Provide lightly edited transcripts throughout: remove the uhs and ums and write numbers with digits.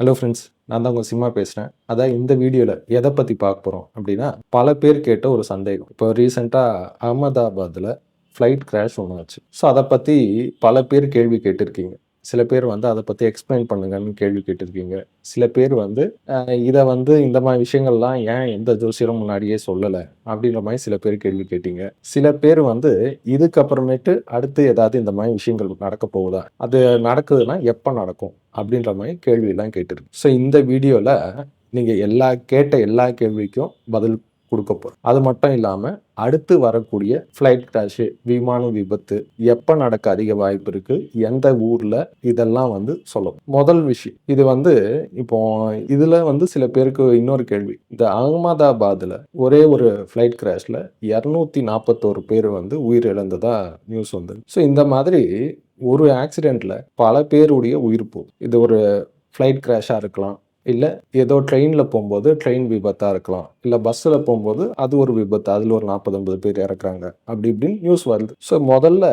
Hello friends, நான் தான் உங்கள் சிம்மா பேசுகிறேன். அதான் இந்த வீடியோவில் எதை பற்றி பார்க்க போகிறோம் அப்படின்னா, பல பேர் கேட்ட ஒரு சந்தேகம். இப்போ ரீசெண்டாக அகமதாபாத்தில் ஃப்ளைட் கிராஷ் ஒன்று ஆச்சு. ஸோ அதை பற்றி பல பேர் கேள்வி கேட்டிருக்கீங்க. சில பேர் வந்து அதை பற்றி எக்ஸ்பிளைன் பண்ணுங்கன்னு கேள்வி கேட்டிருக்கீங்க. சில பேர் வந்து இதை வந்து இந்த மாதிரி விஷயங்கள்லாம் ஏன் எந்த ஜோசியரும் முன்னாடியே சொல்லலை அப்படின்ற மாதிரி சில பேர் கேள்வி கேட்டீங்க. சில பேர் வந்து இதுக்கப்புறமேட்டு அடுத்து ஏதாவது இந்த மாதிரி விஷயங்கள் நடக்க போகுதா, அது நடக்குதுன்னா எப்போ நடக்கும் அப்படின்ற மாதிரி கேள்வியெல்லாம் கேட்டிருக்கு. ஸோ இந்த வீடியோவில் நீங்கள் கேட்ட எல்லா கேள்விக்கும் பதில் கொடுக்க போகிறோம். அது மட்டும் இல்லாமல் அடுத்து வரக்கூடிய ஃப்ளைட் கிராஷு, விமான விபத்து எப்போ நடக்க அதிக வாய்ப்பு இருக்குது, எந்த ஊரில், இதெல்லாம் வந்து சொல்லணும். முதல் விஷயம், இது வந்து இப்போ இதில் வந்து சில பேருக்கு இன்னொரு கேள்வி. இந்த அகமதாபாத்தில் ஒரே ஒரு ஃப்ளைட் கிராஷில் 241 பேர் வந்து உயிரிழந்ததா நியூஸ் வந்தது. ஸோ இந்த மாதிரி ஒரு ஆக்சிடெண்ட்டில் பல பேருடைய உயிர் போகுது. இது ஒரு ஃப்ளைட் கிராஷாக இருக்கலாம், இல்லை ஏதோ ட்ரெயினில் போகும்போது ட்ரெயின் விபத்தாக இருக்கலாம், இல்லை பஸ்ஸில் போகும்போது அது ஒரு விபத்து, அதில் ஒரு 40-50 பேர் இறக்குறாங்க, அப்படி இப்படின்னு நியூஸ் வருது. ஸோ முதல்ல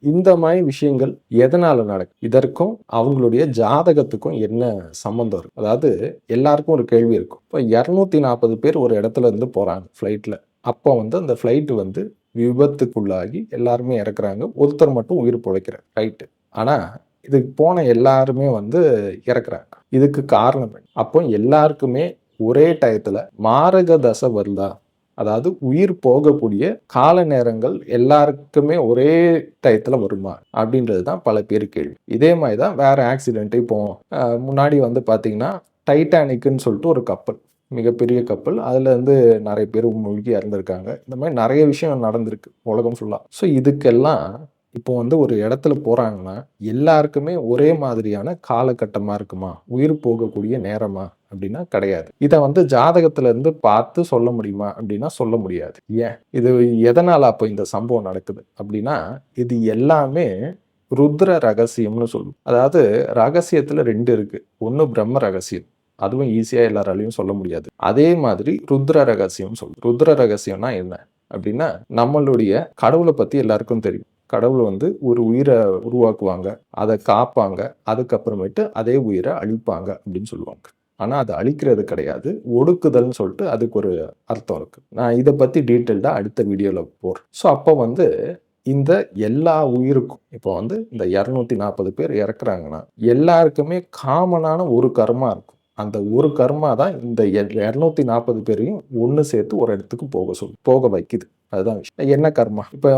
இந்த மாதிரி விஷயங்கள் எதனால் நடக்கும், இதற்கும் அவங்களுடைய ஜாதகத்துக்கும் என்ன சம்மந்தம் இருக்குது? அதாவது எல்லாருக்கும் ஒரு கேள்வி இருக்கும். இப்போ 240 பேர் ஒரு இடத்துல இருந்து போகிறாங்க ஃப்ளைட்டில். அப்போ வந்து அந்த ஃப்ளைட்டு வந்து விபத்துக்குள்ளாகி எல்லாருமே இறக்குறாங்க, ஒருத்தர் மட்டும் உயிர் பிழைக்கிறார், ரைட்டு. ஆனால் இதுக்கு போன எல்லாருமே வந்து இறக்குறாங்க. இதுக்கு காரணம் என்ன? அப்போ எல்லாருக்குமே ஒரே டயத்தில் மாரக தசை வருதா, அதாவது உயிர் போகக்கூடிய கால நேரங்கள் எல்லாருக்குமே ஒரே டயத்தில் வருமா அப்படின்றது தான் பல பேர் கேள்வி. இதே மாதிரி தான் வேற ஆக்சிடென்ட். இப்போ முன்னாடி வந்து பார்த்தீங்கன்னா டைட்டானிக்குன்னு சொல்லிட்டு ஒரு கப்பல், மிகப்பெரிய கப்பல், அதில் வந்து நிறைய பேர் மூழ்கி இறந்துருக்காங்க. இந்த மாதிரி நிறைய விஷயம் நடந்திருக்கு உலகம் ஃபுல்லாக. ஸோ இதுக்கெல்லாம் இப்போ வந்து ஒரு இடத்துல போகிறாங்கன்னா எல்லாருக்குமே ஒரே மாதிரியான காலகட்டமாக இருக்குமா, உயிர் போகக்கூடிய நேரமா அப்படின்னா கிடையாது. இதை வந்து ஜாதகத்துல இருந்து பார்த்து சொல்ல முடியுமா அப்படின்னா சொல்ல முடியாது. ஏன், இது எதனால் அப்போ இந்த சம்பவம் நடக்குது அப்படின்னா, இது எல்லாமே ருத்ர ரகசியம்னு சொல்லுவோம். அதாவது ரகசியத்தில் 2 இருக்குது. ஒன்று பிரம்ம ரகசியம், அதுவும் ஈஸியாக எல்லாராலையும் சொல்ல முடியாது. அதே மாதிரி ருத்ர ரகசியம் சொல்லுவோம். ருத்ர ரகசியம்னா என்ன அப்படின்னா, நம்மளுடைய கடவுளை பற்றி எல்லாருக்கும் தெரியும். கடவுள் வந்து ஒரு உயிரை உருவாக்குவாங்க, அதை காப்பாங்க, அதுக்கப்புறமேட்டு அதே உயிரை அழிப்பாங்க அப்படின்னு சொல்லுவாங்க. ஆனால் அது அழிக்கிறது கிடையாது, ஒடுக்குதல்னு சொல்லிட்டு அதுக்கு ஒரு அர்த்தம் இருக்கு. நான் இதை பற்றி டீட்டெயில்டாக அடுத்த வீடியோவில் போடுறேன். ஸோ அப்போ வந்து இந்த எல்லா உயிருக்கும் இப்போ வந்து இந்த 240 பேர் இறக்குறாங்கன்னா எல்லாருக்குமே காமனான ஒரு கர்மா இருக்கும். அந்த ஒரு கர்மா தான் இந்த 240 பேரையும் ஒன்று சேர்த்து ஒரு இடத்துக்கு போக வைக்குது. அதுதான் விஷயம். என்ன கர்மா? இப்போ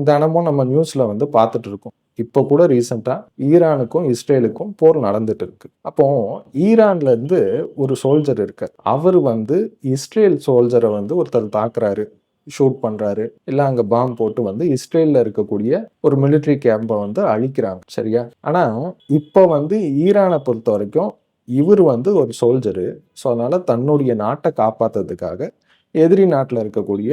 தினமும் நம்ம நியூஸ்ல வந்து பார்த்துட்டு இருக்கோம். இப்போ கூட ரீசெண்டாக ஈரானுக்கும் இஸ்ரேலுக்கும் போர் நடந்துட்டு இருக்கு. அப்போ ஈரான்ல இருந்து ஒரு சோல்ஜர் இருக்கார். அவர் வந்து இஸ்ரேல் சோல்ஜரை வந்து ஒருத்தர் தாக்குறாரு, ஷூட் பண்றாரு, இல்லை அங்கே பாம்பு போட்டு வந்து இஸ்ரேலில் இருக்கக்கூடிய ஒரு மிலிட்ரி கேம்பை வந்து அழிக்கிறாங்க, சரியா? ஆனால் இப்போ வந்து ஈரானை பொறுத்த வரைக்கும் இவர் வந்து ஒரு சோல்ஜரு. ஸோ அதனால தன்னுடைய நாட்டை காப்பாற்றுறதுக்காக எதிரி நாட்டில் இருக்கக்கூடிய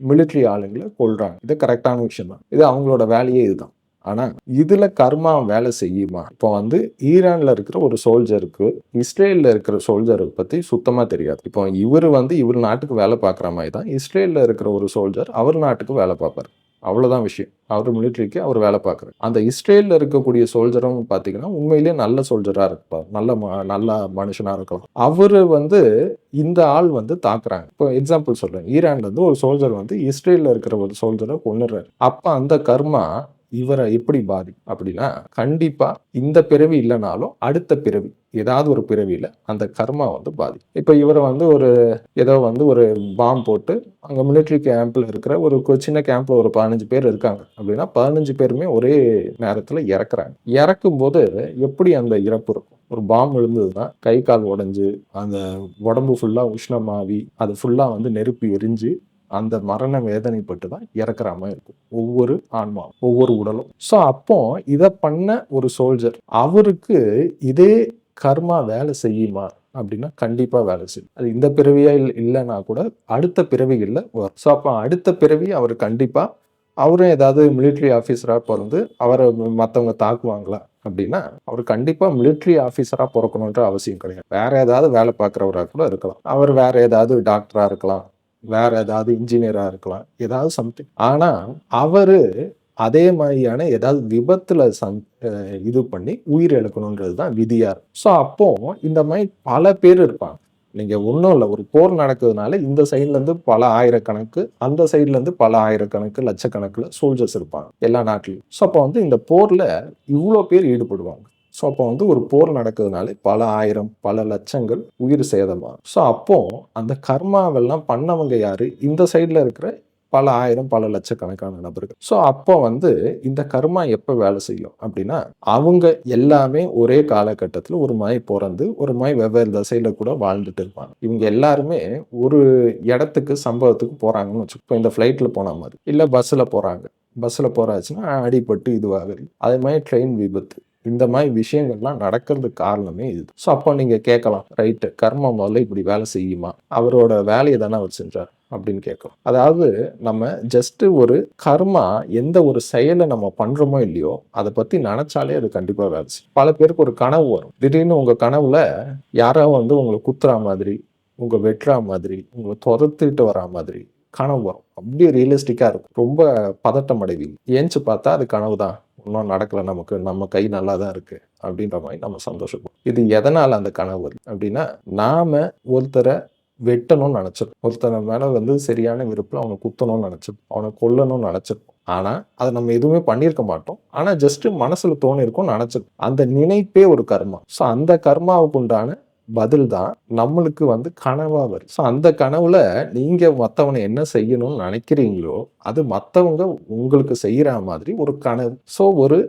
மிலிட்ரி ஆளுங்களை கொள்றாங்க. இது கரெக்டான விஷயம் தான், இது அவங்களோட வேலையே இதுதான். ஆனால் இதில் கர்மா வேலை செய்யுமா? இப்போ வந்து ஈரானில் இருக்கிற ஒரு சோல்ஜருக்கு இஸ்ரேலில் இருக்கிற சோல்ஜரை பற்றி சுத்தமாக தெரியாது. இப்போ இவர் வந்து இவர் நாட்டுக்கு வேலை பார்க்குற மாதிரி தான் இஸ்ரேலில் இருக்கிற ஒரு சோல்ஜர் அவர் நாட்டுக்கு வேலை பார்ப்பார். அவ்வளோதான் விஷயம். அவர் மிலிட்ரிக்கு அவர் வேலை பார்க்குறாரு. அந்த இஸ்ரேலில் இருக்கக்கூடிய சோல்ஜரும் பார்த்தீங்கன்னா உண்மையிலேயே நல்ல சோல்ஜராக இருப்பார், நல்ல மனுஷனாக இருக்கலாம். அவர் வந்து இந்த ஆள் வந்து தாக்குறாங்க. இப்போ எக்ஸாம்பிள் சொல்கிறேன், ஈரான்ல இருந்து ஒரு சோல்ஜர் வந்து இஸ்ரேலில் இருக்கிற ஒரு சோல்ஜரை கொன்னுறாரு. அப்போ அந்த கர்மா இவரை எப்படி பாதிக்கும் அப்படின்னா, கண்டிப்பா இந்த பிறவி இல்லைனாலும் அடுத்த பிறவி, ஏதாவது ஒரு பிறவியில அந்த கர்மா வந்து பாதிக்கும். இப்போ இவரை வந்து ஏதோ வந்து ஒரு பாம்பு போட்டு அங்கே மிலிட்ரி கேம்ப்ல இருக்கிற ஒரு சின்ன கேம்ப்ல ஒரு 15 பேர் இருக்காங்க அப்படின்னா 15 பேருமே ஒரே நேரத்தில் இறக்குறாங்க. இறக்கும் போது எப்படி அந்த இறப்பு இருக்கும்? ஒரு பாம்பு விழுந்ததுன்னா கை கால் உடஞ்சு அந்த உடம்பு ஃபுல்லா உஷ்ணமாவி அது ஃபுல்லா வந்து நெருப்பு எரிஞ்சு அந்த மரண வேதனைப்பட்டு தான் இறக்குற மாதிரி இருக்கும் ஒவ்வொரு ஆன்மாவும், ஒவ்வொரு உடலும். ஸோ அப்போ இதை பண்ண ஒரு சோல்ஜர், அவருக்கு இதே கர்மா வேலை செய்யுமா அப்படின்னா கண்டிப்பாக வேலை செய்யும். அது இந்த பிறவியா இல்லைன்னா கூட அடுத்த பிறவிகளில் வரும். ஸோ அப்போ அடுத்த பிறவி அவர் கண்டிப்பாக அவரும் ஏதாவது மிலிட்ரி ஆஃபீஸராக பிறந்து அவரை மற்றவங்க தாக்குவாங்களா அப்படின்னா அவர் கண்டிப்பாக மிலிட்ரி ஆஃபீஸராக பிறக்கணுன்ற அவசியம் கிடையாது. வேற ஏதாவது வேலை பார்க்குறவராக கூட இருக்கலாம், அவர் வேற ஏதாவது டாக்டராக இருக்கலாம், வேற ஏதாவது இன்ஜினியரா இருக்கலாம், ஏதாவது சம்திங். ஆனா அவரு அதே மாதிரியான ஏதாவது விபத்துல இது பண்ணி உயிர் இழக்கணுன்றது தான் விதியா இருக்கும். ஸோ அப்போ இந்த மாதிரி பல பேர் இருப்பாங்க. நீங்க ஒன்றும் இல்லை, ஒரு போர் நடக்குதுனால இந்த சைட்ல இருந்து பல ஆயிரக்கணக்கு, அந்த சைட்ல இருந்து பல ஆயிரக்கணக்கு லட்சக்கணக்கில் சோல்ஜர்ஸ் இருப்பாங்க எல்லா நாட்டிலையும். ஸோ அப்போ வந்து இந்த போர்ல இவ்வளோ பேர் ஈடுபடுவாங்க. ஸோ அப்போ வந்து ஒரு போர் நடக்குதுனாலே பல ஆயிரம் பல லட்சங்கள் உயிர் சேதமாகும். ஸோ அப்போ அந்த கர்மாவெல்லாம் பண்ணவங்க யாரு? இந்த சைட்ல இருக்கிற பல ஆயிரம் பல லட்சக்கணக்கான நபர்கள். ஸோ அப்போ வந்து இந்த கர்மா எப்போ வேலை செய்யும் அப்படின்னா, அவங்க எல்லாமே ஒரே காலகட்டத்தில் ஒரு மாதிரி பிறந்து ஒரு மாதிரி வெவ்வேறு திசையில கூட வாழ்ந்துட்டு இருப்பாங்க. இவங்க எல்லாருமே ஒரு இடத்துக்கு சம்பவத்துக்கு போறாங்கன்னு வச்சுக்கோ. இப்போ இந்த ஃப்ளைட்ல போன மாதிரி, இல்லை பஸ்ஸில் போறாங்க. பஸ்ஸில் போறாச்சுன்னா அடிபட்டு இதுவாகுது. அதே மாதிரி ட்ரெயின் விபத்து, இந்த மாதிரி விஷயங்கள்லாம் நடக்கிறதுக்கு காரணமே இது. ஸோ அப்போ நீங்க கேட்கலாம், ரைட்டு, கர்மா முதல்ல இப்படி வேலை செய்யுமா? அவரோட வேலையை தானே அவர் செஞ்சார் அப்படின்னு கேட்கும். அதாவது நம்ம ஜஸ்ட் ஒரு கர்மா எந்த ஒரு செயலை நம்ம பண்றோமோ இல்லையோ அதை பத்தி நினைச்சாலே அது கண்டிப்பா வேலை செய்யும். பல பேருக்கு ஒரு கனவு வரும். திடீர்னு உங்க கனவுல யாரோ வந்து உங்களை குத்துறா மாதிரி, உங்க வெட்டுறா மாதிரி, உங்களை துரத்துட்டு வரா மாதிரி கனவு வரும். அப்படியே ரியலிஸ்டிக்கா இருக்கும். ரொம்ப பதட்டம் அடைவீங்க. ஏஞ்சி பார்த்தா அது கனவு தான், இன்னும் நடக்கல, நமக்கு நம்ம கை நல்லா தான் இருக்கு அப்படின்ற மாதிரி நம்ம சந்தோஷப்படும். இது எதனால அந்த கனவு வருது அப்படின்னா, நாம ஒருத்தரை வெட்டணும்னு நினைச்சிருப்போம். ஒருத்தனை மேல வந்து சரியான விருப்பம், அவனை குத்தணும்னு நினைச்சிருப்போம், அவனை கொல்லணும்னு நினைச்சிருப்போம். ஆனா அதை நம்ம எதுவுமே பண்ணியிருக்க மாட்டோம். ஆனா ஜஸ்ட் மனசுல தோணி இருக்கும், நினைச்சிருப்போம். அந்த நினைப்பே ஒரு கர்மா. ஸோ அந்த கர்மாவுக்கு உண்டான பதில் தான் நம்மளுக்கு வந்து கனவா வரும். ஸோ அந்த கனவுல நீங்க மற்றவனை என்ன செய்யணும்னு நினைக்கிறீங்களோ அது மற்றவங்க உங்களுக்கு செய்யற மாதிரி ஒரு கனவு. ஸோ ஒரு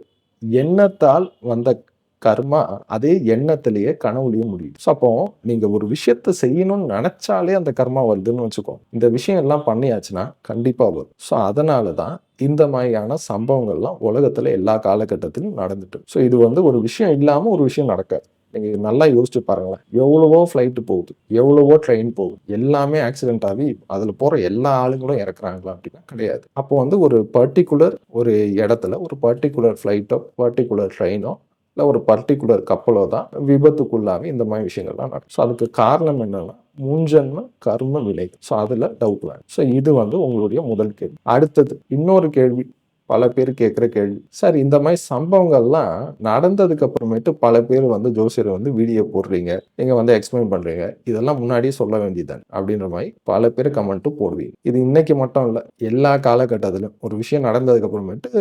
எண்ணத்தால் வந்த கர்மா அதே எண்ணத்திலேயே கனவுலயே முடியும். ஸோ அப்போ நீங்க ஒரு விஷயத்த செய்யணும்னு நினைச்சாலே அந்த கர்மா வருதுன்னு வச்சுக்கோ. இந்த விஷயம் எல்லாம் பண்ணியாச்சுன்னா கண்டிப்பா வரும். ஸோ அதனால தான் இந்த மாதிரியான சம்பவங்கள்லாம் உலகத்துல எல்லா காலகட்டத்திலும் நடந்துட்டு. ஸோ இது வந்து ஒரு விஷயம் இல்லாம ஒரு விஷயம் நடக்காது. நீங்க நல்லா யோசிச்சு பாருங்களேன். எவ்வளவோ ஃப்ளைட் போகுது, எவ்வளவோ ட்ரெயின் போகுது, எல்லாமே ஆக்சிடென்ட் ஆகி அதுல போற எல்லா ஆளுங்களும் இறக்குறாங்களா அப்படின்னா கிடையாது. அப்போ வந்து ஒரு பர்டிகுலர் ஒரு இடத்துல ஒரு பர்டிகுலர் ஃப்ளைட்டோ பர்டிகுலர் ட்ரெயினோ இல்லை ஒரு பர்டிகுலர் கப்பலோ தான் விபத்துக்குள்ளாவே இந்த மாதிரி விஷயங்கள்லாம் நடக்கும். ஸோ அதுக்கு காரணம் என்னன்னா முன்ஜென்ம கர்ம வினை. ஸோ அதில் டவுட் வேணும். ஸோ இது வந்து உங்களுடைய முதல் கேள்வி. அடுத்தது இன்னொரு கேள்வி பல பேர் கேட்குற கேள்வி, சார் இந்த மாதிரி சம்பவங்கள்லாம் நடந்ததுக்கு அப்புறமேட்டு பல பேர் வந்து ஜோசியரை வந்து வீடியோ போடுறீங்க, நீங்கள் வந்து எக்ஸ்பிளைன் பண்ணுறீங்க, இதெல்லாம் முன்னாடியே சொல்ல வேண்டியதுதான் அப்படின்ற மாதிரி பல பேர் கமெண்ட்டும் போடுவீங்க. இது இன்னைக்கு மட்டும் இல்லை, எல்லா காலகட்டத்திலும் ஒரு விஷயம் நடந்ததுக்கு அப்புறமேட்டு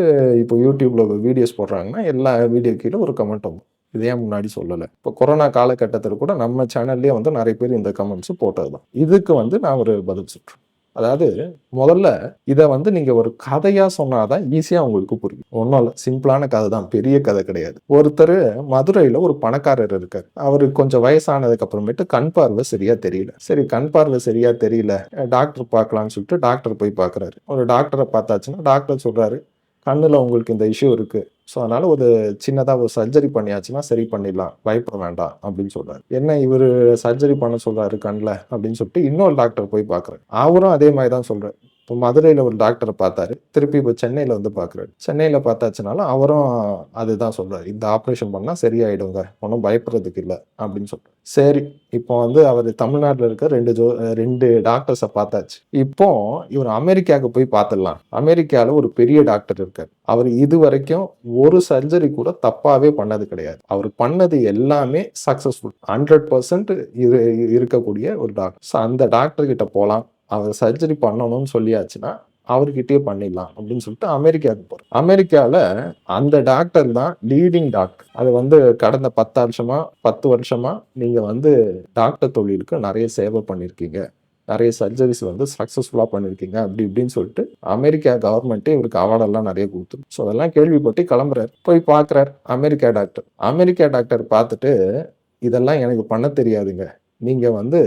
இப்போ யூடியூப்ல வீடியோஸ் போடுறாங்கன்னா எல்லா வீடியோ கீழே ஒரு கமெண்ட் வரும், இது ஏன் முன்னாடி சொல்லலை. இப்போ கொரோனா காலகட்டத்தில் கூட நம்ம சேனல்லே வந்து நிறைய பேர் இந்த கமெண்ட்ஸ் போட்டது தான். இதுக்கு வந்து நான் ஒரு பதில் சொல்றேன். அதாவது முதல்ல இதை வந்து நீங்க ஒரு கதையா சொன்னாதான் ஈஸியா உங்களுக்கு புரியும். ஒன்றும் இல்லை, சிம்பிளான கதை தான், பெரிய கதை கிடையாது. ஒருத்தர் மதுரையில ஒரு பணக்காரர் இருக்காரு. அவருக்கு கொஞ்சம் வயசானதுக்கு அப்புறமேட்டு கண் பார்வை சரியா தெரியல. சரி, கண் பார்வை சரியா தெரியல, டாக்டர் பார்க்கலாம்னு சொல்லிட்டு டாக்டர் போய் பார்க்குறாரு. ஒரு டாக்டரை பார்த்தாச்சுன்னா டாக்டர் சொல்றாரு, கண்ணுல உங்களுக்கு இந்த இஷ்யூ இருக்கு, ஸோ அதனால ஒரு சின்னதாக ஒரு சர்ஜரி பண்ணியாச்சுன்னா சரி பண்ணிடலாம், பயப்பட வேண்டாம் அப்படின்னு சொல்றாரு. என்ன இவர் சர்ஜரி பண்ண சொல்றாரு கண்ணில் அப்படின்னு சொல்லிட்டு இன்னொரு டாக்டர் போய் பார்க்குறாரு. அவரும் அதே மாதிரி தான் சொல்றாரு. இப்போ மதுரையில் ஒரு டாக்டரை பார்த்தாரு, திருப்பி இப்போ சென்னையில் வந்து பார்க்குறாரு. சென்னையில் பார்த்தாச்சுனாலும் அவரும் அதுதான் சொல்றாரு, இந்த ஆப்ரேஷன் பண்ணால் சரியாயிடுங்க, ஒன்றும் பயப்படுறதுக்கு இல்லை அப்படின்னு சொல்றாரு. சரி, இப்போ வந்து அவர் தமிழ்நாட்டில் இருக்க ரெண்டு டாக்டர்ஸை பார்த்தாச்சு. இப்போ இவர் அமெரிக்காவுக்கு போய் பார்த்துடலாம். அமெரிக்காவில் ஒரு பெரிய டாக்டர் இருக்கார். அவர் இது வரைக்கும் ஒரு சர்ஜரி கூட தப்பாவே பண்ணது கிடையாது. அவர் பண்ணது எல்லாமே சக்சஸ்ஃபுல், 100% இருக்கக்கூடிய ஒரு டாக்டர். ஸோ அந்த டாக்டர் கிட்ட போகலாம், அவர் சர்ஜரி பண்ணணும்னு சொல்லியாச்சுன்னா அவர்கிட்டயே பண்ணிடலாம் அப்படின்னு சொல்லிட்டு அமெரிக்காவுக்கு போகிறோம். அமெரிக்காவில் அந்த டாக்டர் தான் லீடிங் டாக்டர். அது வந்து கடந்த 10 வருஷமா நீங்கள் வந்து டாக்டர் தொழிலுக்கு நிறைய சேவை பண்ணியிருக்கீங்க, நிறைய சர்ஜரிஸ் வந்து சக்ஸஸ்ஃபுல்லாக பண்ணியிருக்கீங்க அப்படி இப்படின்னு சொல்லிட்டு அமெரிக்கா கவர்மெண்ட்டே இவருக்கு அவார்டெல்லாம் நிறைய கொடுத்துரும். ஸோ அதெல்லாம் கேள்விப்பட்டு கிளம்புறாரு. போய் பார்க்குறாரு அமெரிக்கா டாக்டர். அமெரிக்கா டாக்டர் பார்த்துட்டு, இதெல்லாம் எனக்கு பண்ண தெரியாதுங்க, நீங்கள் வந்து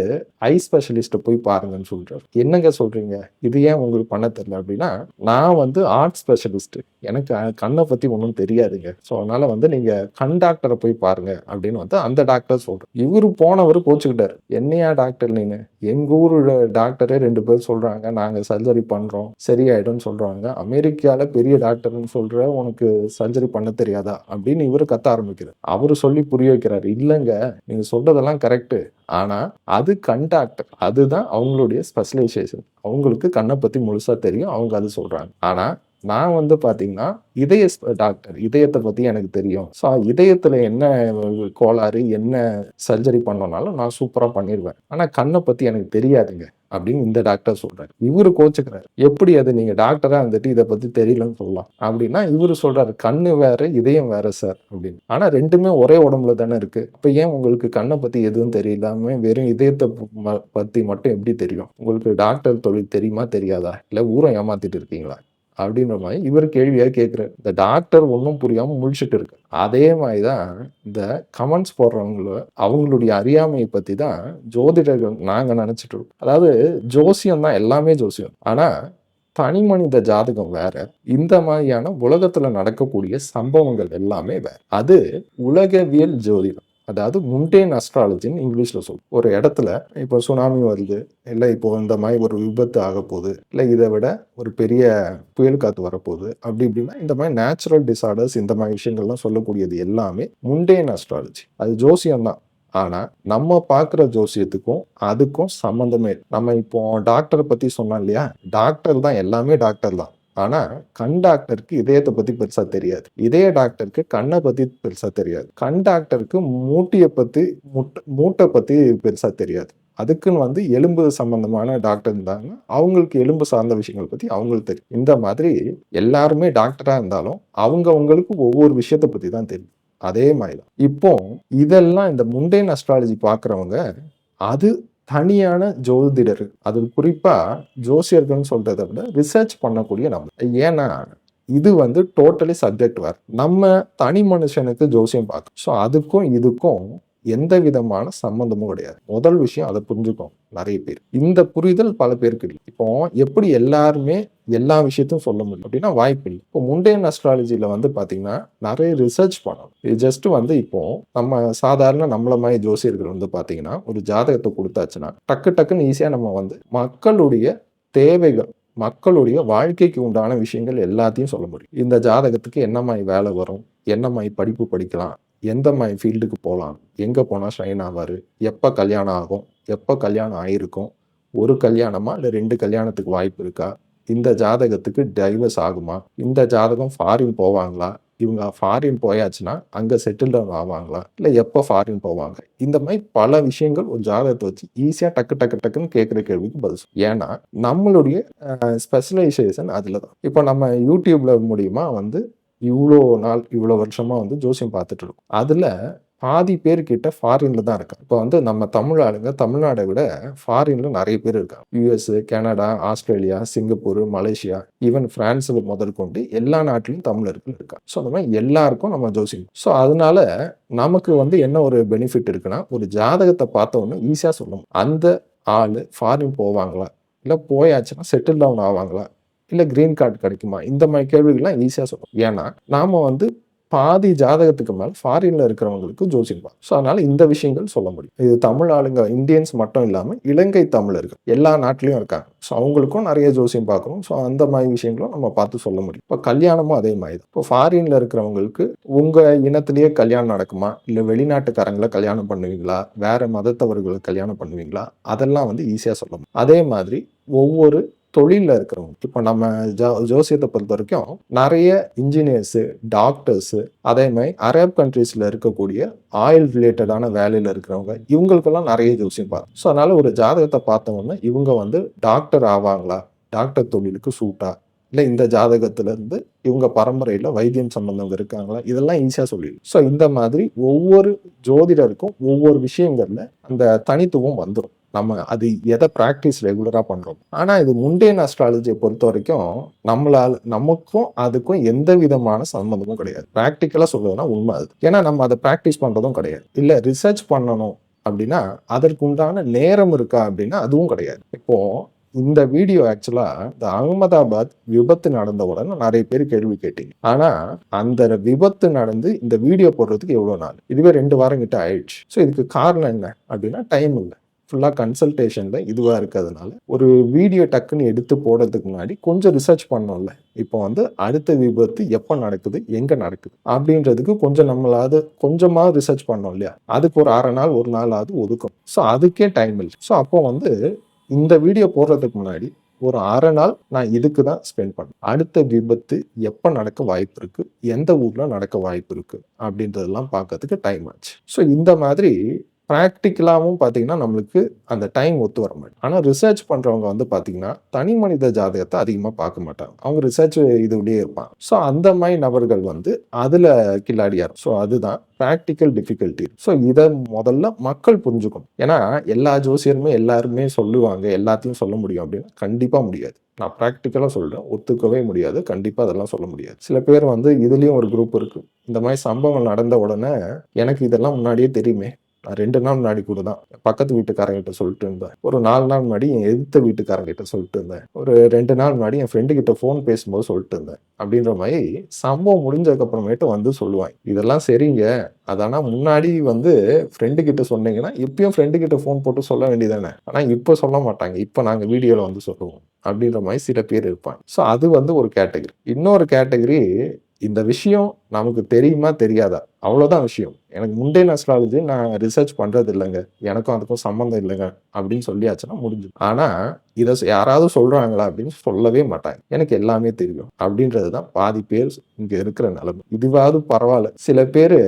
ஐ ஸ்பெஷலிஸ்ட்டை போய் பாருங்கன்னு சொல்கிறார். என்னங்க சொல்கிறீங்க, இது ஏன் உங்களுக்கு பண்ண தெரியல அப்படின்னா, நான் வந்து ஆர்ட் ஸ்பெஷலிஸ்ட்டு, எனக்கு கண்ணை பற்றி ஒன்றும் தெரியாதுங்க, ஸோ அதனால் வந்து நீங்கள் கண் டாக்டரை போய் பாருங்க அப்படின்னு வந்து அந்த டாக்டர் சொல்கிறார். இவர் போனவர் கோச்சுக்கிட்டார். என்னையா டாக்டர் நீங்க, எங்கள் ஊர் டாக்டரே 2 பேர் சொல்கிறாங்க நாங்கள் சர்ஜரி பண்ணுறோம் சரியாயிடும்னு சொல்கிறாங்க, அமெரிக்காவில் பெரிய டாக்டர்னு சொல்கிற உனக்கு சர்ஜரி பண்ண தெரியாதா அப்படின்னு இவர் கத்த ஆரம்பிக்கிறார். அவர் சொல்லி புரிய வைக்கிறார், இல்லைங்க நீங்கள் சொல்கிறதெல்லாம் கரெக்டு, ஆனால் அது கண் டாக்டர், அதுதான் அவங்களுடைய ஸ்பெஷலைசேஷன், அவங்களுக்கு கண்ணை பற்றி முழுசாக தெரியும், அவங்க அது சொல்கிறாங்க. ஆனால் நான் வந்து பார்த்தீங்கன்னா, டாக்டர். இதயத்த பத்தி எனக்கு தெரியும். ஸோ இதயத்துல என்ன கோளாறு, என்ன சர்ஜரி பண்ணணும்னாலும் நான் சூப்பரா பண்ணிருவேன். ஆனா கண்ண பத்தி எனக்கு தெரியாதுங்க. அப்படின்னு இந்த டாக்டர் சொல்றாரு. இவரு கோச்சுக்கிறாரு. எப்படி அது நீங்க டாக்டரா இருந்துட்டு இத பத்தி தெரியலன்னு சொல்லலாம். அப்படின்னா இவரு சொல்றாரு, "கண்ணு வேற, இதயம் வேற சார்" அப்படின்னு. ஆனா 2மே ஒரே உடம்புல தானே இருக்கு. அப்ப ஏன் உங்களுக்கு கண்ண பத்தி எதுவும் தெரியலாம வெறும் இதயத்த பத்தி மட்டும் எப்படி தெரியும்? உங்களுக்கு டாக்டர் தொழில் தெரியுமா? தெரியாதா? இல்ல ஊர ஏமாத்திட்டு இருக்கீங்களா? அப்படின்ற மாரி இவரு கேள்வியா கேட்கிறாரு. இந்த டாக்டர் ஒண்ணும் புரியாம முழிச்சுட்டு இருக்கு. அதே மாரி தான் இந்த கமெண்ட்ஸ் போடுறவங்கள அவங்களுடைய அறியாமைய பத்தி தான் ஜோதிடர்கள் நாங்க நெனச்சுட்டு இருக்கோம். அதாவது ஜோசியம் தான் எல்லாமே ஜோசியம். ஆனா தனி மனித ஜாதகம் வேற. இந்த மாரியான உலகத்துல நடக்கக்கூடிய சம்பவங்கள் எல்லாமே வேற. அது உலகவியல் ஜோதிடம். அதாவது முண்டேன் அஸ்ட்ராலஜின்னு இங்கிலீஷ்ல சொல்லுவோம். ஒரு இடத்துல இப்போ சுனாமி வருது, இல்ல இப்போ இந்த மாரி ஒரு விபத்து ஆகப்போகுது, இல்ல இத விட ஒரு பெரிய புயல் காத்து வரப்போகுது. அப்படி இப்படின்னா இந்த மாரி நேச்சுரல் டிஸார்டர்ஸ் இந்த மாரி விஷயங்கள்லாம் சொல்லக்கூடியது எல்லாமே முண்டேன் அஸ்ட்ராலஜி. அது ஜோசியம் தான். ஆனா நம்ம பார்க்குற ஜோசியத்துக்கும் அதுக்கும் சம்மந்தமே இல்ல. நம்ம இப்போ டாக்டர பத்தி சொன்னோம் இல்லையா? டாக்டர் தான் எல்லாமே டாக்டர் தான். ஆனா கண் டாக்டருக்கு இதயத்தை பத்தி பெருசா தெரியாது. இதய டாக்டருக்கு கண்ணை பத்தி பெருசா தெரியாது. கண் டாக்டருக்கு மூட்டை பத்தி பெருசா தெரியாது. அதுக்குன்னு வந்து எலும்பு சம்பந்தமான டாக்டர் இருந்தாங்க. அவங்களுக்கு எலும்பு சார்ந்த விஷயங்கள் பத்தி அவங்களுக்கு தெரியும். இந்த மாதிரி எல்லாருமே டாக்டரா இருந்தாலும் அவங்களுக்கு ஒவ்வொரு விஷயத்த பத்தி தான் தெரியும். அதே மாதிரி தான். இப்போ இதெல்லாம் இந்த முண்டேன் அஸ்ட்ராலஜி பார்க்குறவங்க அது தனியான ஜோதிடர். அது குறிப்பா ஜோசியர்கள்னு சொல்றத விட ரிசர்ச் பண்ணக்கூடிய நம்ம. ஏன்னா இது வந்து டோட்டலி சப்ஜெக்ட் வேற. நம்ம தனி மனுஷனுக்கு ஜோசியம் பார்க்கணும். ஸோ அதுக்கும் இதுக்கும் எந்த விதமான சம்பந்தமும் கிடையாது. முதல் விஷயம் அதை புரிஞ்சுக்கும் நிறைய பேர். இந்த புரிதல் பல பேருக்கு இல்லை. இப்போ எப்படி எல்லாருமே எல்லா விஷயத்தையும் சொல்ல முடியும் அப்படின்னா வாய்ப்பு இல்லை. இப்போ முண்டேன் அஸ்ட்ராலஜில வந்து பாத்தீங்கன்னா நிறைய ரிசர்ச் பண்ணணும். இது ஜஸ்ட் வந்து இப்போ நம்ம சாதாரண நம்மள மாதிரி ஜோசியர்கள் வந்து பாத்தீங்கன்னா ஒரு ஜாதகத்தை கொடுத்தாச்சுன்னா டக்குன்னு ஈஸியா நம்ம வந்து மக்களுடைய தேவைகள், மக்களுடைய வாழ்க்கைக்கு உண்டான விஷயங்கள் எல்லாத்தையும் சொல்ல முடியும். இந்த ஜாதகத்துக்கு என்ன மாதிரி வேலை வரும், என்ன மாதிரி படிப்பு படிக்கலாம், எந்த மாதிரி ஃபீல்டுக்கு போகலாம், எங்கே போனால் ஷைன் ஆவார், எப்போ கல்யாணம் ஆகும், எப்போ கல்யாணம் ஆகிருக்கும், ஒரு கல்யாணமா இல்லை 2 கல்யாணத்துக்கு வாய்ப்பு இருக்கா, இந்த ஜாதகத்துக்கு டைவர்ஸ் ஆகுமா, இந்த ஜாதகம் ஃபாரின் போவாங்களா, இவங்க ஃபாரின் போயாச்சுன்னா அங்கே செட்டில் டவுன் ஆவாங்களா, இல்லை எப்போ ஃபாரின் போவாங்க, இந்த மாதிரி பல விஷயங்கள் ஒரு ஜாதகத்தை வச்சு ஈஸியாக டக்குன்னு கேட்குற கேள்விக்கு பதில். ஏன்னா நம்மளுடைய ஸ்பெஷலைசேஷன் அதில் தான். இப்போ நம்ம யூடியூப்ல மூலியமா வந்து இவ்வளோ நாள் இவ்வளோ வருஷமா வந்து ஜோசியம் பார்த்துட்டு இருக்கோம். அதில் பாதி பேர் கிட்ட ஃபாரின்ல தான் இருக்காங்க. இப்போ வந்து நம்ம தமிழ் ஆளுங்க தமிழ்நாடை விட ஃபாரின்ல நிறைய பேர் இருக்காங்க. US, Canada, Australia, Singapore, Malaysia, even பிரான்ஸ்ல முதல் கொண்டு எல்லா நாட்டிலும் தமிழர்கள் இருக்காங்க. ஸோ அந்த மாதிரி எல்லாருக்கும் நம்ம ஜோசியம். ஸோ அதனால நமக்கு வந்து என்ன ஒரு பெனிஃபிட் இருக்குன்னா ஒரு ஜாதகத்தை பார்த்தோன்னு ஈஸியாக சொல்லணும். அந்த ஆள் ஃபாரின் போவாங்களா, இல்லை போயாச்சுன்னா செட்டில் டவுன் ஆவாங்களா, இல்லை கிரீன் கார்டு கிடைக்குமா, இந்த மாதிரி கேள்விகள்லாம் ஈஸியாக சொல்லணும். ஏன்னா நாம வந்து பாதி ஜாதகத்துக்கு மேல ஃபாரின்ல இருக்கிறவங்களுக்கு ஜோசியம் பார்க்கணும். ஸோ அதனால இந்த விஷயங்கள் சொல்ல முடியும். இது தமிழ் ஆளுங்க இந்தியன்ஸ் மட்டும் இல்லாமல் இலங்கை தமிழர்கள் எல்லா நாட்டிலையும் இருக்காங்க. ஸோ அவங்களுக்கும் நிறைய ஜோசியம் பார்க்கணும். ஸோ அந்த மாதிரி விஷயங்களும் நம்ம பார்த்து சொல்ல முடியும். இப்போ கல்யாணமும் அதே மாதிரி தான். இப்போ ஃபாரின்ல இருக்கிறவங்களுக்கு உங்க இனத்திலேயே கல்யாணம் நடக்குமா, இல்லை வெளிநாட்டுக்காரங்களை கல்யாணம் பண்ணுவீங்களா, வேற மதத்தவர்களை கல்யாணம் பண்ணுவீங்களா, அதெல்லாம் வந்து ஈஸியாக சொல்ல முடியும். அதே மாதிரி ஒவ்வொரு தொழிலில் இருக்கிறவங்க, இப்போ நம்ம ஜோசியத்தை பொறுத்த வரைக்கும் நிறைய இன்ஜினியர்ஸு, டாக்டர்ஸு, அதே மாதிரி அரேப் கண்ட்ரீஸில் இருக்கக்கூடிய ஆயில் ரிலேட்டடான வேலையில் இருக்கிறவங்க, இவங்களுக்கெல்லாம் நிறைய ஜோசியம் பார்க்கும். ஸோ அதனால ஒரு ஜாதகத்தை பார்த்தவொன்னே இவங்க வந்து டாக்டர் ஆவாங்களா, டாக்டர் தொழிலுக்கு சூட்டா, இல்லை இந்த ஜாதகத்திலேருந்து இவங்க பரம்பரையில் வைத்தியம் சம்பந்தம் இருக்காங்களா, இதெல்லாம் ஈஸியாக சொல்லிடும். ஸோ இந்த மாதிரி ஒவ்வொரு ஜோதிடருக்கும் ஒவ்வொரு விஷயங்கள்ல அந்த தனித்துவம் வந்துடும். நம்ம அது எதை ப்ராக்டிஸ் ரெகுலராக பண்ணுறோம். ஆனால் இது முண்டேன் அஸ்ட்ராலஜியை பொறுத்த வரைக்கும் நமக்கும் அதுக்கும் எந்த விதமான சம்மந்தமும் கிடையாது. ப்ராக்டிக்கலாக சொல்றதுன்னா உண்மை அது. ஏன்னா நம்ம அதை ப்ராக்டிஸ் பண்ணுறதும் கிடையாது. இல்லை ரிசர்ச் பண்ணணும் அப்படின்னா அதற்குண்டான நேரம் இருக்கா அப்படின்னா அதுவும் கிடையாது. இப்போ இந்த வீடியோ ஆக்சுவலா இந்த அகமதாபாத் விபத்து நடந்த உடனே நிறைய பேர் கேள்வி கேட்டீங்க. ஆனா அந்த விபத்து நடந்து இந்த வீடியோ போடுறதுக்கு எவ்வளவு நாள், இதுவே 2 வாரம் கிட்ட ஆயிடுச்சு. ஸோ இதுக்கு காரணம் என்ன அப்படின்னா டைம் இல்லை. ஃபுல்லாக கன்சல்டேஷன்ல இதுவாக இருக்கிறதுனால ஒரு வீடியோ டக்குன்னு எடுத்து போடுறதுக்கு முன்னாடி கொஞ்சம் ரிசர்ச் பண்ணோம்ல. இப்போ வந்து அடுத்த விபத்து எப்போ நடக்குது, எங்கே நடக்குது அப்படின்றதுக்கு கொஞ்சம் நம்மளாவது கொஞ்சமாக ரிசர்ச் பண்ணோம் இல்லையா, அதுக்கு ஒரு 1/2 நாள் 1 நாளாவது ஒதுக்கும். ஸோ அதுக்கே டைம் இல்லை. ஸோ அப்போ வந்து இந்த வீடியோ போடுறதுக்கு முன்னாடி ஒரு அரை நாள் நான் இதுக்கு தான் ஸ்பெண்ட் பண்ணேன். அடுத்த விபத்து எப்ப நடக்க வாய்ப்பு இருக்கு, எந்த ஊர்ல நடக்க வாய்ப்பு இருக்கு அப்படின்றதெல்லாம் பார்க்கறதுக்கு டைம் ஆச்சு. ஸோ இந்த மாதிரி பிராக்டிக்கலாவும் பார்த்தீங்கன்னா, நம்மளுக்கு அந்த டைம் ஒத்து வர மாட்டேங்குது. ஆனா ரிசர்ச் பண்றவங்க வந்து பார்த்தீங்கன்னா, தனி மனித ஜாதகத்த அதிகமா பார்க்க மாட்டாங்க. அவங்க ரிசர்ச் இதுலயே இருப்பாங்க. ஸோ அந்த மாரி நபர்கள் வந்து அதுல கில்லாடியா ஸோ அதுதான் பிராக்டிக்கல் டிஃபிகல்ட்டி. ஸோ இத முதல்ல மக்கள் புரிஞ்சுக்கணும். ஏன்னா எல்லா ஜோசியருமே எல்லாருமே சொல்லுவாங்க, எல்லாத்தையும் சொல்ல முடியும் அப்படின்னா கண்டிப்பா முடியாது. நான் பிராக்டிக்கலா சொல்றேன். ஒத்துக்கவே முடியாது. கண்டிப்பா அதெல்லாம் சொல்ல முடியாது. சில பேர் வந்து இதுலயும் ஒரு குரூப் இருக்கு. இந்த மாரி சம்பவம் நடந்த உடனே, எனக்கு இதெல்லாம் முன்னாடியே தெரியுமே. நான் 2 நாள் முன்னாடி கூட தான் பக்கத்து வீட்டுக்காரங்கிட்ட சொல்லிட்டு இருந்தேன். ஒரு 4 நாள் முன்னாடி என் எதிர்த்த வீட்டுக்காரங்கிட்ட சொல்லிட்டு இருந்தேன். ஒரு 2 நாள் முன்னாடி என் ஃப்ரெண்டு கிட்ட ஃபோன் பேசும்போது சொல்லிட்டு இருந்தேன். அப்படின்ற மாரி சம்பவம் முடிஞ்சதுக்கு அப்புறமேட்டு வந்து சொல்லுவாங்க. இதெல்லாம் சரிங்க. அது ஆனா முன்னாடி வந்து ஃப்ரெண்டு கிட்ட சொன்னீங்கன்னா, இப்பயும் ஃப்ரெண்டு கிட்ட ஃபோன் போட்டு சொல்ல வேண்டியதானே. ஆனா இப்ப சொல்ல மாட்டாங்க. இப்ப நாங்க வீடியோல வந்து சொல்லுவோம். அப்படின்ற மாரி சில பேர் இருப்பாங்க. ஸோ அது வந்து ஒரு கேட்டகரி. இன்னொரு கேட்டகரி இந்த விஷயம் நமக்கு தெரியுமா தெரியாதா? அவ்வளோதான் விஷயம். எனக்கு முண்டேன் அஸ்ட்ராலஜி நான் ரிசர்ச் பண்றது இல்லங்க. எனக்கும் அதுக்கும் சம்மந்தம் இல்லங்க அப்படின்னு சொல்லியாச்சுன்னா முடிஞ்சுது. ஆனா இத யாராவது சொல்றாங்களா அப்படின்னு சொல்லவே மாட்டாங்க. எனக்கு எல்லாமே தெரியும். அப்படின்றது தான் பாதி பேர் இங்க இருக்கிற நிலைமை. இதுவாவது பரவால்ல. சில பேரு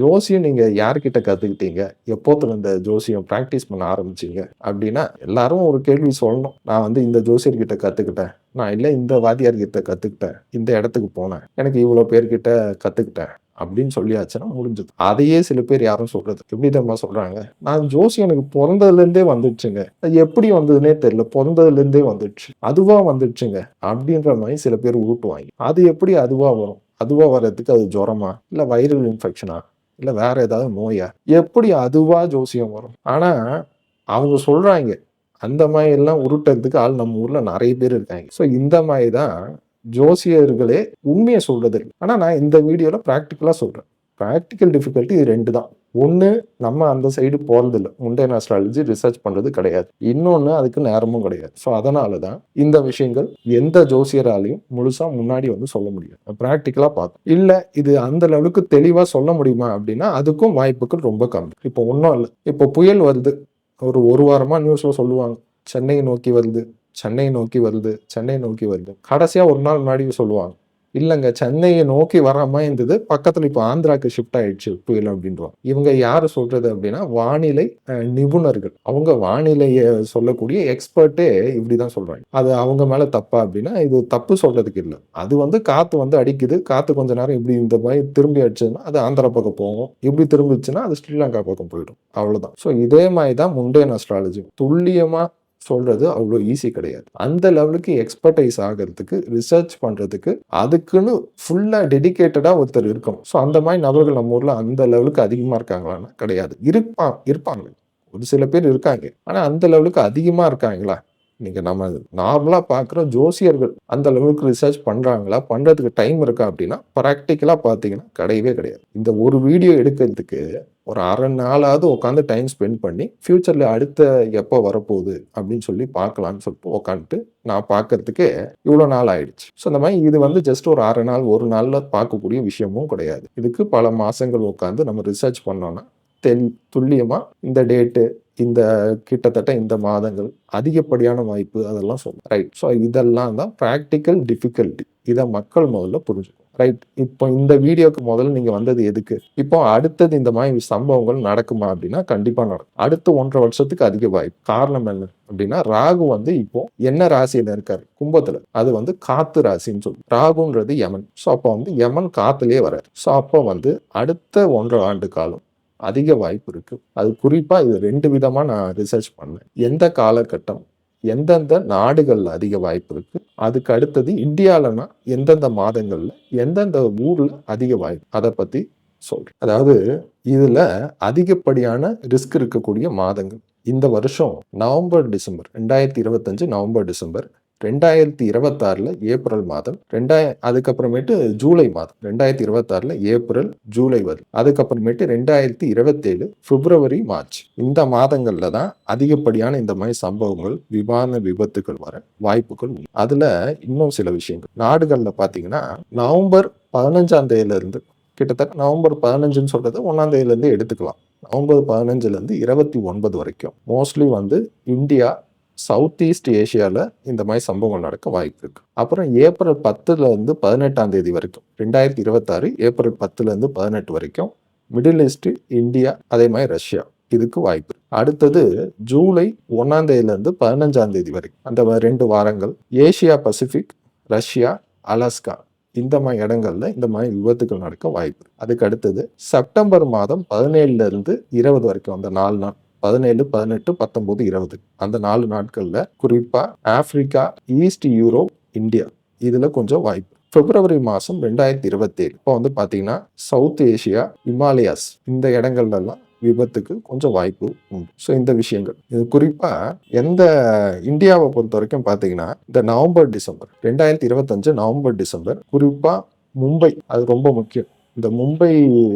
ஜோசியம் நீங்க யார்கிட்ட கத்துக்கிட்டீங்க? எப்போத்துல இந்த ஜோசியம் பிராக்டிஸ் பண்ண ஆரம்பிச்சீங்க? அப்படின்னா எல்லாரும் ஒரு கேள்வி சொல்லணும். நான் வந்து இந்த ஜோசியர்கிட்ட கத்துக்கிட்டேன். நான் இல்ல இந்த வாத்தியார்கிட்ட கத்துக்கிட்டேன். இந்த இடத்துக்கு போனேன். எனக்கு இவ்வளோ பேர்கிட்ட கத்துக்கிட்டேன். அப்படின்னு சொல்லியாச்சுன்னா முடிஞ்சது. அதையே சில பேர் யாரும் சொல்றது. எப்படி தெரியுமா சொல்றாங்க? நான் ஜோசியம் எனக்கு பொறந்ததுலேருந்தே வந்துடுச்சுங்க. அது எப்படி வந்ததுன்னே தெரியல. பொறந்ததுலேருந்தே வந்துடுச்சு. அதுவா வந்துடுச்சுங்க. அப்படின்ற மாரி சில பேர் உருட்டுவாங்க. அது எப்படி அதுவா வரும்? அதுவா வர்றதுக்கு அது ஜுரமா? இல்ல வைரல் இன்ஃபெக்ஷனா? இல்ல வேற ஏதாவது நோயா? எப்படி அதுவா ஜோசியம் வரும்? ஆனா அவங்க சொல்றாங்க. அந்த மாரி எல்லாம் உருட்டுறதுக்கு ஆள் நம்ம ஊர்ல நெறைய பேர் இருக்காங்க. ஸோ இந்த மாரி தான் ஜோசியர்களே உண்மைய சொல்றது இல்ல. ஆனா நான் இந்த வீடியோல பிராக்டிகலா சொல்றேன். பிராக்டிகல் டிஃபிகல்ட்டி இது 2 தான். ஒண்ணு நம்ம அந்த சைடு போறதில்ல. முண்டேன் அஸ்ட்ராலஜி ரிசர்ச் பண்றது கிடையாது. இன்னொன்னு அதுக்கு நேரமும் கிடையாது. ஸோ அதனால தான் இந்த விஷயங்கள் எந்த ஜோசியராலையும் முழுசா முன்னாடி வந்து சொல்ல முடியாது. பிராக்டிகலா பார்த்தோம். இல்ல இது அந்த லெவலுக்கு தெளிவா சொல்ல முடியுமா அப்படின்னா, அதுக்கும் வாய்ப்புகள் ரொம்ப கம்மி. இப்போ ஒண்ணும் இல்ல. இப்போ புயல் வருது. ஒரு வாரமா நியூஸ்ல சொல்லுவாங்க. சென்னையை நோக்கி வருது, சென்னையை நோக்கி வருது, சென்னையை நோக்கி வருது. கடைசியா ஒரு நாள் முன்னாடி சொல்லுவாங்க. இல்லங்க சென்னையை நோக்கி வராம இருந்தது. பக்கத்துல இப்போ ஆந்திராக்கு ஷிஃப்ட் ஆயிடுச்சு புயல் அப்படின்றாங்க. இவங்க யாரு சொல்றது அப்படின்னா, வானிலை நிபுணர்கள். அவங்க வானிலைய சொல்லக்கூடிய எக்ஸ்பர்ட்டே இப்படிதான் சொல்றாங்க. அது அவங்க மேல தப்பா அப்படின்னா, இது தப்பு சொல்றதுக்கு இல்ல. அது வந்து காத்து வந்து அடிக்குது. காத்து கொஞ்ச நேரம் இப்படி இந்த மாதிரி திரும்பி அடிச்சதுன்னா, அது ஆந்திரா பக்கம் போகும். இப்படி திரும்பிச்சுன்னா, அது ஸ்ரீலங்கா பக்கம் போயிடும். அவ்வளவுதான். ஸோ இதே மாதிரி தான் முண்டேன் அஸ்ட்ராலஜி. துல்லியமா சொல்றது அவ்வளோ ஈஸி கிடையாது. அந்த லெவலுக்கு எக்ஸ்பர்டைஸ் ஆகிறதுக்கு, ரிசர்ச் பண்றதுக்கு, அதுக்குன்னு ஃபுல்லா டெடிகேட்டடா ஒருத்தர் இருக்கணும். ஸோ அந்த மாதிரி நபர்கள் நம்ம ஊர்ல அந்த லெவலுக்கு அதிகமா இருக்காங்களான்னா கிடையாது. இருப்பாங்க. ஒரு சில பேர் இருக்காங்க. ஆனா அந்த லெவலுக்கு அதிகமா இருக்காங்களா? நீங்க நம்ம நார்மலா பார்க்குற ஜோசியர்கள் அந்த லெவலுக்கு ரிசர்ச் பண்றாங்களா? பண்றதுக்கு டைம் இருக்கா? அப்படின்னா பிராக்டிகலா பார்த்தீங்கன்னா கிடையவே கிடையாது. இந்த ஒரு வீடியோ எடுக்கிறதுக்கு ஒரு அரை நாளாவது உட்காந்து டைம் ஸ்பெண்ட் பண்ணி ஃபியூச்சர்ல அடுத்த எப்போ வரப்போகுது அப்படின்னு சொல்லி பார்க்கலான்னு சொல்லிட்டு உட்காந்துட்டு நான் பார்க்கறதுக்கே இவ்வளோ நாள் ஆயிடுச்சு. ஸோ இந்த மாதிரி இது வந்து ஜஸ்ட் ஒரு அரை நாள் ஒரு நாள்ல பார்க்கக்கூடிய விஷயமும் கிடையாது. இதுக்கு பல மாசங்கள் உட்காந்து நம்ம ரிசர்ச் பண்ணோம்னா துல்லியமா இந்த டேட்டு இந்த கிட்டத்தட்ட இந்த மாதங்கள் அதிகப்படியான வாய்ப்பு அதெல்லாம் சொல்லும். ரைட். ஸோ இதெல்லாம் தான் ப்ராக்டிக்கல் டிஃபிகல்ட்டி. இதை மக்கள் முதல்ல புரிஞ்சுக்கணும். ரைட். இப்போ இந்த வீடியோக்கு முதல்ல நீங்க வந்தது எதுக்கு? இப்போ அடுத்தது இந்த மாதிரி சம்பவங்கள் நடக்குமா அப்படின்னா கண்டிப்பா நடக்கும். அடுத்த 1.5 வருஷத்துக்கு அதிக வாய்ப்பு. காரணம் என்ன அப்படின்னா, ராகு வந்து இப்போ என்ன ராசியில இருக்காரு? கும்பத்துல. அது வந்து காத்து ராசின்னு சொல்லு. ராகுன்றது யமன். ஸோ அப்போ வந்து யமன் காத்துலயே வர்றாரு. ஸோ அப்போ வந்து அடுத்த 1.5 ஆண்டு காலம் அதிக வாய்ப்பு இருக்கு. அது குறிப்பா இது 2 விதமா நான் ரிசர்ச் பண்ணேன். எந்த காலகட்டம், எந்தெந்த நாடுகள்ல அதிக வாய்ப்பு இருக்கு, அதுக்கு அடுத்தது இந்தியாலனா எந்தெந்த மாதங்கள்ல எந்தெந்த ஊர்ல அதிக வாய்ப்பு, அதை பத்தி சொல்றேன். அதாவது இதுல அதிகப்படியான ரிஸ்க் இருக்கக்கூடிய மாதங்கள் இந்த வருஷம் November December 2025 November December, 2026 April மாதம், அதுக்கப்புறமேட்டு ஜூலை மாதம், 2026 ஏப்ரல் ஜூலை வரும். அதுக்கப்புறமேட்டு 2027 பிப்ரவரி மார்ச், இந்த மாதங்கள்ல தான் அதிகப்படியான இந்த மாதிரி சம்பவங்கள், விமான விபத்துகள் வர வாய்ப்புகள் உண்டு. அதுல இன்னும் சில விஷயங்கள் நாடுகள்ல பாத்தீங்கன்னா, நவம்பர் 15ஆம் தேதியில இருந்து கிட்டத்தட்ட நவம்பர் 15ன்னு சொல்றது 1ஆம் தேதியில இருந்து எடுத்துக்கலாம். நவம்பர் 15ல இருந்து 29 வரைக்கும் மோஸ்ட்லி வந்து இந்தியா, சவுத் ஈஸ்ட் ஏஷியாவில் இந்த மாதிரி சம்பவங்கள் நடக்க வாய்ப்பு இருக்கு. அப்புறம் ஏப்ரல் 10லேருந்து 18ஆம் தேதி வரைக்கும் 2026 ஏப்ரல் 10லேருந்து 18 வரைக்கும் மிடில் ஈஸ்ட், இந்தியா, அதே மாதிரி ரஷ்யா இதுக்கு வாய்ப்பு இருக்கு. அடுத்தது ஜூலை 1ஆம் தேதியிலேருந்து 15ஆம் தேதி வரைக்கும் அந்த 2 வாரங்கள் ஏசியா பசிபிக், ரஷ்யா, அலாஸ்கா இந்த மாதிரி இடங்கள்ல இந்த மாதிரி விபத்துகள் நடக்க வாய்ப்பு இருக்கு. அதுக்கு அடுத்தது செப்டம்பர் மாதம் 17லேருந்து 20 வரைக்கும் அந்த 4 நாள் 17, 18, 19, 20 அந்த 4 நாட்கள்ல குறிப்பா ஆப்பிரிக்கா, ஈஸ்ட் யூரோப், இந்தியா இதுல கொஞ்சம் வாய்ப்பு. பிப்ரவரி மாதம் 2027 இப்போ வந்து பார்த்தீங்கன்னா சவுத் ஏஷியா, இமாலயாஸ் இந்த இடங்கள்ல எல்லாம் விபத்துக்கு கொஞ்சம் வாய்ப்பு உண்டு. ஸோ இந்த விஷயங்கள் இது குறிப்பா எந்த இந்தியாவை பொறுத்த வரைக்கும் பார்த்தீங்கன்னா இந்த நவம்பர், டிசம்பர் 2025 நவம்பர், டிசம்பர் குறிப்பா மும்பை அது ரொம்ப முக்கியம். இந்த மும்பை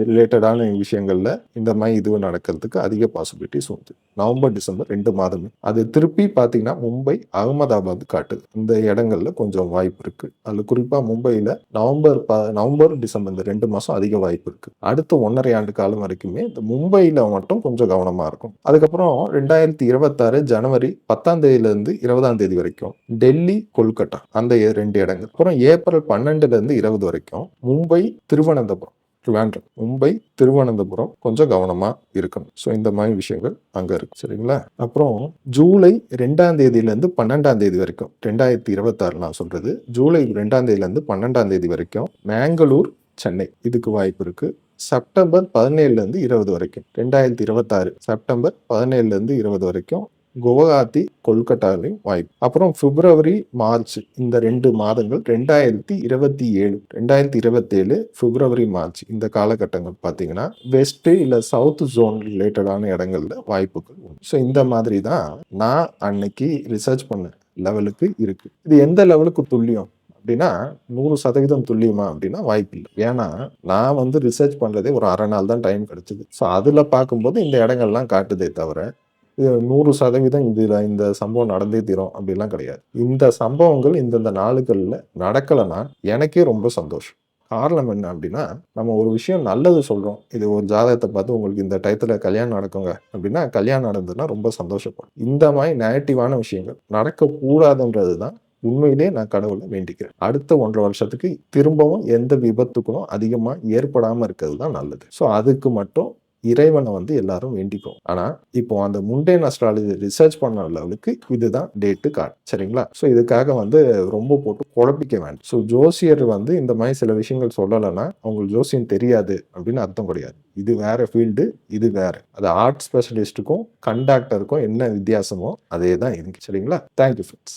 ரிலேட்டடான விஷயங்கள்ல இந்த மாதிரி இது நடக்கிறதுக்கு அதிக பாசிபிலிட்டிஸ் உண்டு. நவம்பர், டிசம்பர் 2 மாதமே அது திருப்பி பார்த்தீங்கன்னா மும்பை, அகமதாபாத் காட்டுது. இந்த இடங்கள்ல கொஞ்சம் வாய்ப்பு இருக்கு. அதுல குறிப்பா மும்பையில நவம்பர், டிசம்பர் இந்த 2 மாசம் அதிக வாய்ப்பு இருக்கு. அடுத்த 1.5 ஆண்டு காலம் வரைக்குமே இந்த மும்பையில மட்டும் கொஞ்சம் கவனமா இருக்கும். அதுக்கப்புறம் 2026 ஜனவரி 10ஆம் தேதியிலிருந்து 20ஆம் தேதி வரைக்கும் டெல்லி, கொல்கட்டா அந்த 2 இடங்கள். அப்புறம் ஏப்ரல் 12லேருந்து 20 வரைக்கும் மும்பை, திருவனந்தபுரம், மும்பை, திருவனந்தபுரம் கொஞ்சம் கவனமா இருக்கணும். ஸோ இந்த மாதிரி விஷயங்கள் அங்க இருக்கு. சரிங்களா? அப்புறம் ஜூலை 2ஆம் தேதியிலேருந்து 12ஆம் தேதி வரைக்கும் 2026 நான் சொல்றது ஜூலை 2ஆம் தேதியிலேருந்து 12ஆம் தேதி வரைக்கும் மேங்களூர், சென்னை இதுக்கு வாய்ப்பு இருக்கு. செப்டம்பர் 17லேருந்து 20 வரைக்கும் 2026 செப்டம்பர் 17லேருந்து 20 வரைக்கும் குவஹாத்தி, கொல்கட்டாலையும் வாய்ப்பு. அப்புறம் பிப்ரவரி, மார்ச் இந்த 2 மாதங்கள் 2027 பிப்ரவரி, மார்ச் இந்த காலகட்டங்கள் பார்த்தீங்கன்னா வெஸ்ட் இல்ல சவுத் ஜோன் ரிலேட்டடான இடங்கள்ல வாய்ப்புகள் உண்டு. ஸோ இந்த மாதிரி தான் நான் அன்னைக்கு ரிசர்ச் பண்ண லெவலுக்கு இருக்கு. இது எந்த லெவலுக்கு துல்லியம் அப்படின்னா 100% துல்லியமா அப்படின்னா வாய்ப்பு இல்லை. ஏன்னா நான் வந்து ரிசர்ச் பண்றதே ஒரு 1/2 நாள் தான் டைம் கிடைச்சது. ஸோ அதுல பார்க்கும்போது இந்த இடங்கள்லாம் காட்டுதே தவிர 100% இதுல இந்த சம்பவம் நடந்தே தீரும் அப்படிலாம் கிடையாது. இந்த சம்பவங்கள் இந்தந்த நாளுகள்ல நடக்கலைன்னா எனக்கே ரொம்ப சந்தோஷம். காரணம் என்ன அப்படின்னா நம்ம ஒரு விஷயம் நல்லது சொல்றோம். இது ஒரு ஜாதகத்தை பார்த்து உங்களுக்கு இந்த டயத்துல கல்யாணம் நடக்குங்க அப்படின்னா கல்யாணம் நடந்ததுன்னா ரொம்ப சந்தோஷப்படும். இந்த மாதிரி நெகட்டிவான விஷயங்கள் நடக்கக்கூடாதுன்றது தான் உண்மையிலே நான் கடவுளை வேண்டிக்கிறேன். அடுத்த 1.5 வருஷத்துக்கு திரும்பவும் எந்த விபத்துக்கும் அதிகமா ஏற்படாம இருக்கிறது தான் நல்லது. ஸோ அதுக்கு மட்டும் இறைவனை வந்து எல்லாரும் வேண்டிக்கும். ஆனா இப்போ அந்த முண்டேன் அஸ்ட்ராலஜி ரிசர்ச் பண்ண லெவலுக்கு இதுதான் டேட்டு கார்டு. சரிங்களா? ஸோ இதுக்காக வந்து ரொம்ப போட்டு குழப்பிக்க வேண்டாம். ஸோ ஜோசியர் வந்து இந்த மாதிரி சில விஷயங்கள் சொல்லலைன்னா அவங்களுக்கு ஜோசியம் தெரியாது அப்படின்னு அர்த்தம் கிடையாது. இது வேற ஃபீல்டு, இது வேற. அது ஆர்ட் ஸ்பெஷலிஸ்ட்டுக்கும் கண்டாக்டருக்கும் என்ன வித்தியாசமோ அதே தான் இருக்கு. சரிங்களா? Thank you friends.